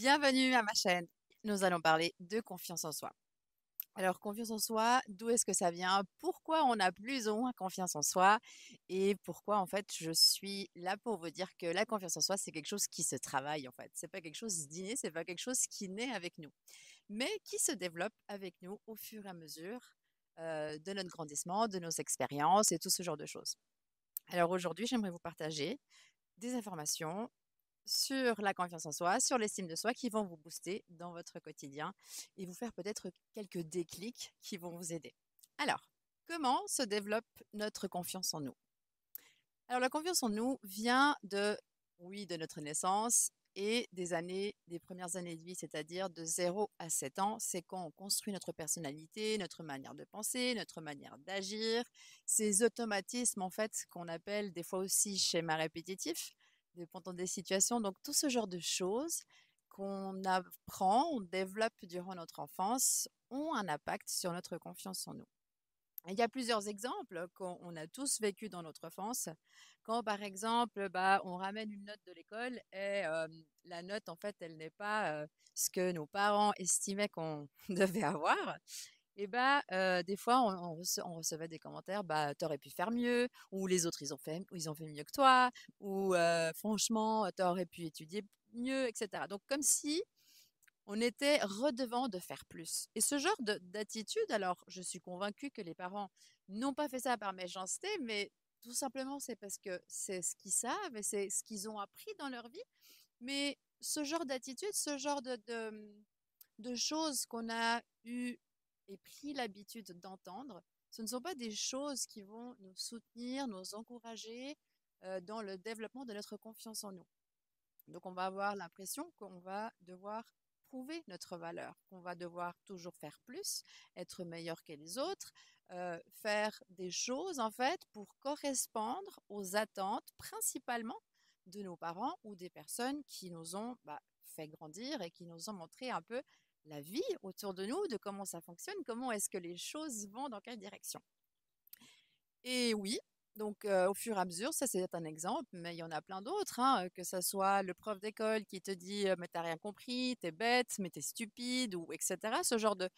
Bienvenue à ma chaîne. Nous allons parler de confiance en soi. Alors, confiance en soi, d'où est-ce que ça vient? Pourquoi on a plus ou moins confiance en soi? Et pourquoi, en fait, je suis là pour vous dire que la confiance en soi, c'est quelque chose qui se travaille, en fait. C'est pas quelque chose d'inné, c'est pas quelque chose qui naît avec nous, mais qui se développe avec nous au fur et à mesure de notre grandissement, de nos expériences et tout ce genre de choses. Alors aujourd'hui, j'aimerais vous partager des informations sur la confiance en soi, sur l'estime de soi qui vont vous booster dans votre quotidien et vous faire peut-être quelques déclics qui vont vous aider. Alors, comment se développe notre confiance en nous? Alors, la confiance en nous vient oui, de notre naissance et des premières années de vie, c'est-à-dire de 0 à 7 ans. C'est quand on construit notre personnalité, notre manière de penser, notre manière d'agir, ces automatismes, en fait, qu'on appelle des fois aussi schémas répétitifs, dépendant des situations. Donc, tout ce genre de choses qu'on apprend, on développe durant notre enfance, ont un impact sur notre confiance en nous. Il y a plusieurs exemples qu'on a tous vécu dans notre enfance. Quand, par exemple, on ramène une note de l'école et la note, en fait, elle n'est pas ce que nos parents estimaient qu'on devait avoir. Et des fois, on recevait des commentaires, t'aurais pu faire mieux, ou les autres, ils ont fait mieux que toi, ou franchement, t'aurais pu étudier mieux, etc. Donc, comme si on était redevant de faire plus. Et ce genre d'attitude, alors je suis convaincue que les parents n'ont pas fait ça par méchanceté, mais tout simplement c'est parce que c'est ce qu'ils savent et c'est ce qu'ils ont appris dans leur vie. Mais ce genre d'attitude, ce genre de choses qu'on a eu et pris l'habitude d'entendre, ce ne sont pas des choses qui vont nous soutenir, nous encourager dans le développement de notre confiance en nous. Donc, on va avoir l'impression qu'on va devoir prouver notre valeur, qu'on va devoir toujours faire plus, être meilleur que les autres, faire des choses en fait pour correspondre aux attentes principalement de nos parents ou des personnes qui nous ont fait grandir et qui nous ont montré un peu la vie autour de nous, de comment ça fonctionne, comment est-ce que les choses vont, dans quelle direction. Et oui, donc au fur et à mesure, ça c'est un exemple, mais il y en a plein d'autres, hein, que ça soit le prof d'école qui te dit mais t'as rien compris, t'es bête, mais t'es stupide, ou etc. Ce genre de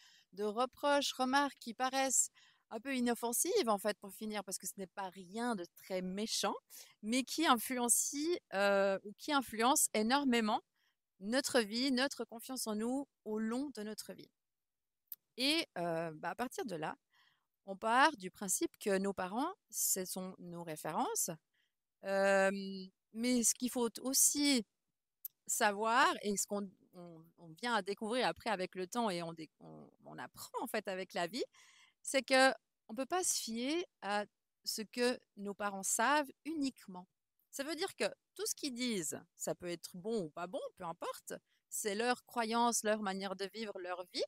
reproches, remarques qui paraissent un peu inoffensives en fait pour finir, parce que ce n'est pas rien de très méchant, mais qui influencent énormément notre vie, notre confiance en nous au long de notre vie. Et à partir de là, on part du principe que nos parents, ce sont nos références. Euh, mais ce qu'il faut aussi savoir et ce qu'on vient à découvrir après avec le temps et on apprend en fait avec la vie, c'est que on ne peut pas se fier à ce que nos parents savent uniquement. Ça veut dire que tout ce qu'ils disent, ça peut être bon ou pas bon, peu importe, c'est leur croyance, leur manière de vivre leur vie.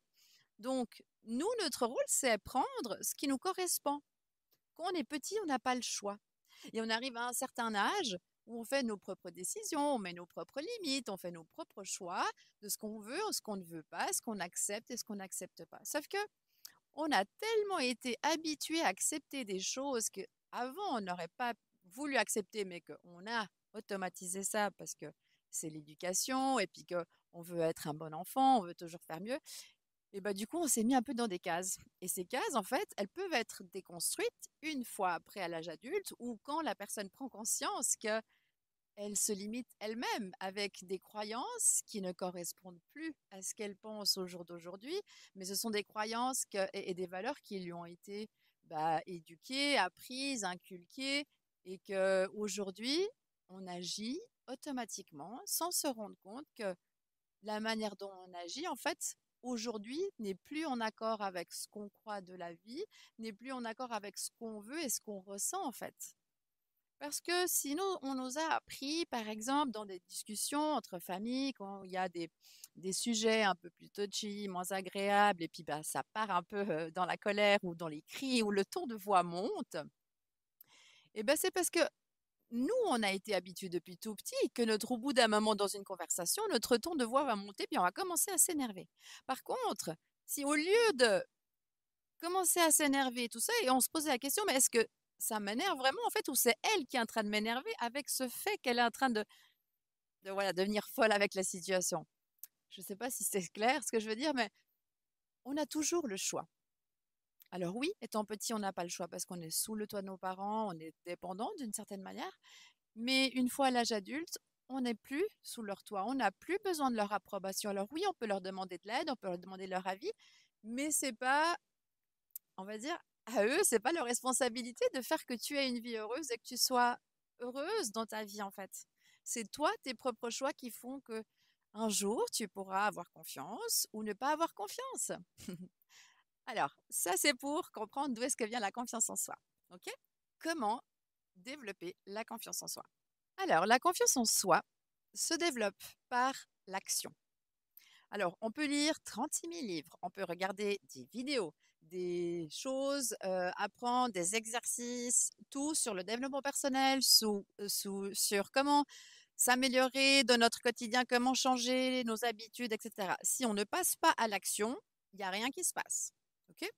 Donc, nous, notre rôle, c'est prendre ce qui nous correspond. Quand on est petit, on n'a pas le choix. Et on arrive à un certain âge où on fait nos propres décisions, on met nos propres limites, on fait nos propres choix de ce qu'on veut, ce qu'on ne veut pas, ce qu'on accepte et ce qu'on n'accepte pas. Sauf que on a tellement été habitué à accepter des choses que avant on n'aurait pas voulu accepter, mais qu'on a automatisé ça parce que c'est l'éducation et puis qu'on veut être un bon enfant, on veut toujours faire mieux. Et du coup, on s'est mis un peu dans des cases. Et ces cases, en fait, elles peuvent être déconstruites une fois après à l'âge adulte ou quand la personne prend conscience qu'elle se limite elle-même avec des croyances qui ne correspondent plus à ce qu'elle pense au jour d'aujourd'hui, mais ce sont des croyances et des valeurs qui lui ont été éduquées, apprises, inculquées, et qu'aujourd'hui, on agit automatiquement sans se rendre compte que la manière dont on agit, en fait, aujourd'hui, n'est plus en accord avec ce qu'on croit de la vie, n'est plus en accord avec ce qu'on veut et ce qu'on ressent, en fait. Parce que sinon, on nous a appris, par exemple, dans des discussions entre familles, quand il y a des sujets un peu plus touchy, moins agréables, et puis ça part un peu dans la colère ou dans les cris, ou le ton de voix monte, et c'est parce que nous, on a été habitués depuis tout petit que au bout d'un moment dans une conversation, notre ton de voix va monter, puis on va commencer à s'énerver. Par contre, si au lieu de commencer à s'énerver, tout ça, et on se posait la question, mais est-ce que ça m'énerve vraiment en fait, ou c'est elle qui est en train de m'énerver avec ce fait qu'elle est en train de voilà, devenir folle avec la situation? Je ne sais pas si c'est clair ce que je veux dire, mais on a toujours le choix. Alors oui, étant petit, on n'a pas le choix parce qu'on est sous le toit de nos parents, on est dépendant d'une certaine manière. Mais une fois à l'âge adulte, on n'est plus sous leur toit, on n'a plus besoin de leur approbation. Alors oui, on peut leur demander de l'aide, on peut leur demander leur avis, mais c'est pas, on va dire, à eux, c'est pas leur responsabilité de faire que tu aies une vie heureuse et que tu sois heureuse dans ta vie en fait. C'est toi, tes propres choix qui font que un jour, tu pourras avoir confiance ou ne pas avoir confiance. Alors, ça c'est pour comprendre d'où est-ce que vient la confiance en soi. OK? Comment développer la confiance en soi? Alors, la confiance en soi se développe par l'action. Alors, on peut lire 36 000 livres, on peut regarder des vidéos, des choses, apprendre des exercices, tout sur le développement personnel, sur comment s'améliorer dans notre quotidien, comment changer nos habitudes, etc. Si on ne passe pas à l'action, il n'y a rien qui se passe. OK?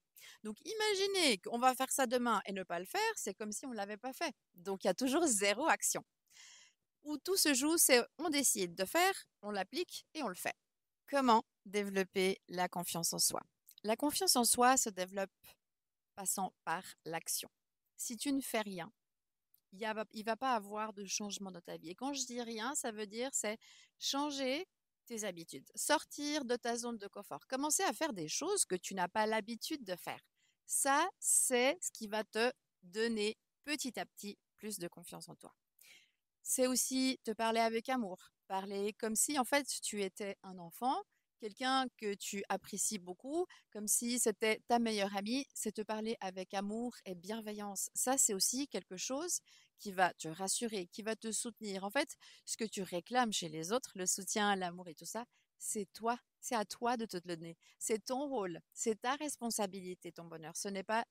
Donc, imaginez qu'on va faire ça demain et ne pas le faire, c'est comme si on ne l'avait pas fait. Donc, il y a toujours zéro action. Où tout se joue, c'est on décide de faire, on l'applique et on le fait. Comment développer la confiance en soi? La confiance en soi se développe passant par l'action. Si tu ne fais rien, il va pas avoir de changement dans ta vie. Et quand je dis rien, ça veut dire c'est changer tes habitudes, sortir de ta zone de confort, commencer à faire des choses que tu n'as pas l'habitude de faire. Ça, c'est ce qui va te donner petit à petit plus de confiance en toi. C'est aussi te parler avec amour, parler comme si en fait tu étais un enfant, quelqu'un que tu apprécies beaucoup, comme si c'était ta meilleure amie, c'est te parler avec amour et bienveillance. Ça, c'est aussi quelque chose qui va te rassurer, qui va te soutenir. En fait, ce que tu réclames chez les autres, le soutien, l'amour et tout ça, c'est toi, c'est à toi de te le donner. C'est ton rôle, c'est ta responsabilité, ton bonheur. Ce n'est pas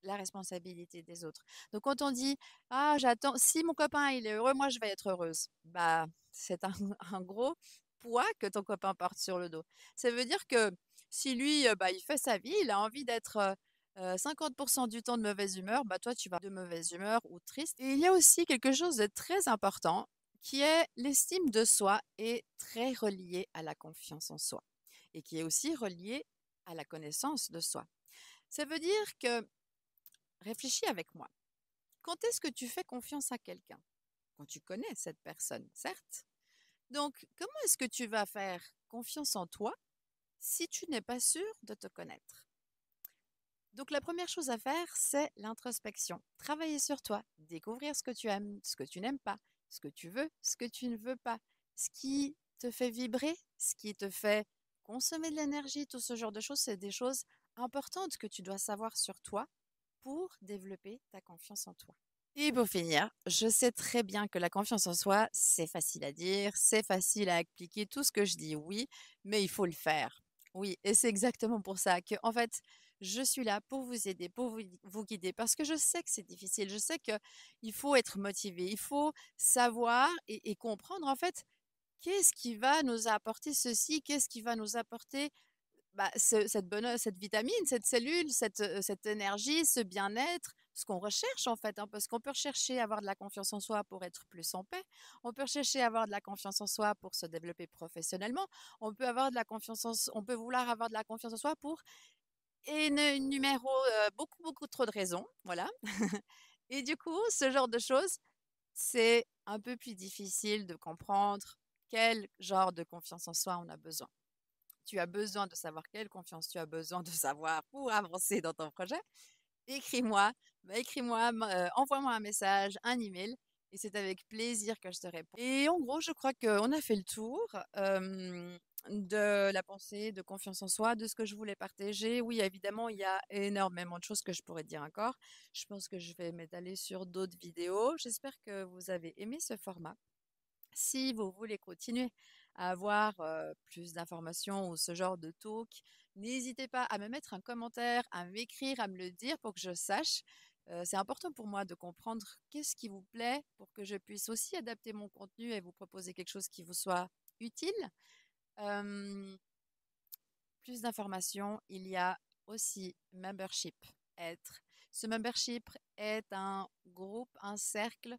la responsabilité des autres. Donc quand on dit ah j'attends si mon copain il est heureux, moi je vais être heureuse. Bah c'est un, un gros poids que ton copain porte sur le dos. Ça veut dire que si lui bah, il fait sa vie, il a envie d'être 50% du temps de mauvaise humeur, bah toi tu vas de mauvaise humeur ou triste. Et il y a aussi quelque chose de très important qui est l'estime de soi est très reliée à la confiance en soi et qui est aussi reliée à la connaissance de soi. Ça veut dire que réfléchis avec moi. Quand est-ce que tu fais confiance à quelqu'un? Quand tu connais cette personne, certes. Donc, comment est-ce que tu vas faire confiance en toi si tu n'es pas sûr de te connaître? Donc, la première chose à faire, c'est l'introspection. Travailler sur toi, découvrir ce que tu aimes, ce que tu n'aimes pas, ce que tu veux, ce que tu ne veux pas, ce qui te fait vibrer, ce qui te fait consommer de l'énergie, tout ce genre de choses, c'est des choses importantes que tu dois savoir sur toi pour développer ta confiance en toi. Et pour finir, je sais très bien que la confiance en soi, c'est facile à dire, c'est facile à appliquer, tout ce que je dis, oui, mais il faut le faire. Oui, et c'est exactement pour ça que, en fait, je suis là pour vous aider, pour vous guider, parce que je sais que c'est difficile, je sais que il faut être motivé, il faut savoir et comprendre, en fait, qu'est-ce qui va nous apporter ceci, qu'est-ce qui va nous apporter bah, cette vitamine, cette cellule, cette énergie, ce bien-être, ce qu'on recherche en fait, hein, parce qu'on peut rechercher à avoir de la confiance en soi pour être plus en paix, on peut rechercher à avoir de la confiance en soi pour se développer professionnellement, on peut avoir de la confiance on peut vouloir avoir de la confiance en soi pour numéro beaucoup beaucoup trop de raisons, voilà. Et du coup, ce genre de choses, c'est un peu plus difficile de comprendre quel genre de confiance en soi on a besoin. Tu as besoin de savoir quelle confiance tu as besoin de savoir pour avancer dans ton projet, écris-moi, envoie-moi un message, un email, et c'est avec plaisir que je te réponds. Et en gros, je crois qu'on a fait le tour de la pensée, de confiance en soi, de ce que je voulais partager. Oui, évidemment, il y a énormément de choses que je pourrais dire encore. Je pense que je vais m'étaler sur d'autres vidéos. J'espère que vous avez aimé ce format. Si vous voulez continuer à avoir plus d'informations ou ce genre de talk, n'hésitez pas à me mettre un commentaire, à m'écrire, à me le dire pour que je sache. C'est important pour moi de comprendre qu'est-ce qui vous plaît pour que je puisse aussi adapter mon contenu et vous proposer quelque chose qui vous soit utile. Euh, Plus d'informations, il y a aussi membership, être. Ce membership est un groupe, un cercle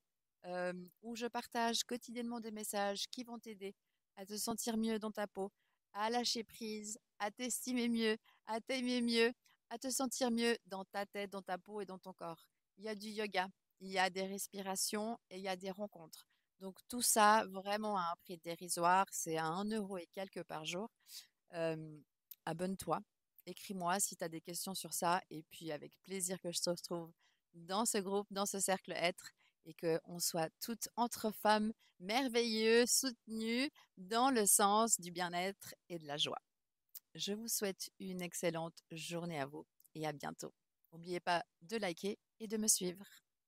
où je partage quotidiennement des messages qui vont t'aider à te sentir mieux dans ta peau, à lâcher prise, à t'estimer mieux, à t'aimer mieux, à te sentir mieux dans ta tête, dans ta peau et dans ton corps. Il y a du yoga, il y a des respirations et il y a des rencontres. Donc tout ça, vraiment à un prix dérisoire, c'est à 1 € et quelques par jour. Euh, Abonne-toi, écris-moi si tu as des questions sur ça et puis avec plaisir que je te retrouve dans ce groupe, dans ce cercle être et qu'on soit toutes entre femmes merveilleuses, soutenues dans le sens du bien-être et de la joie. Je vous souhaite une excellente journée à vous et à bientôt. N'oubliez pas de liker et de me suivre.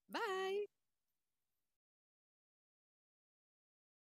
Bye!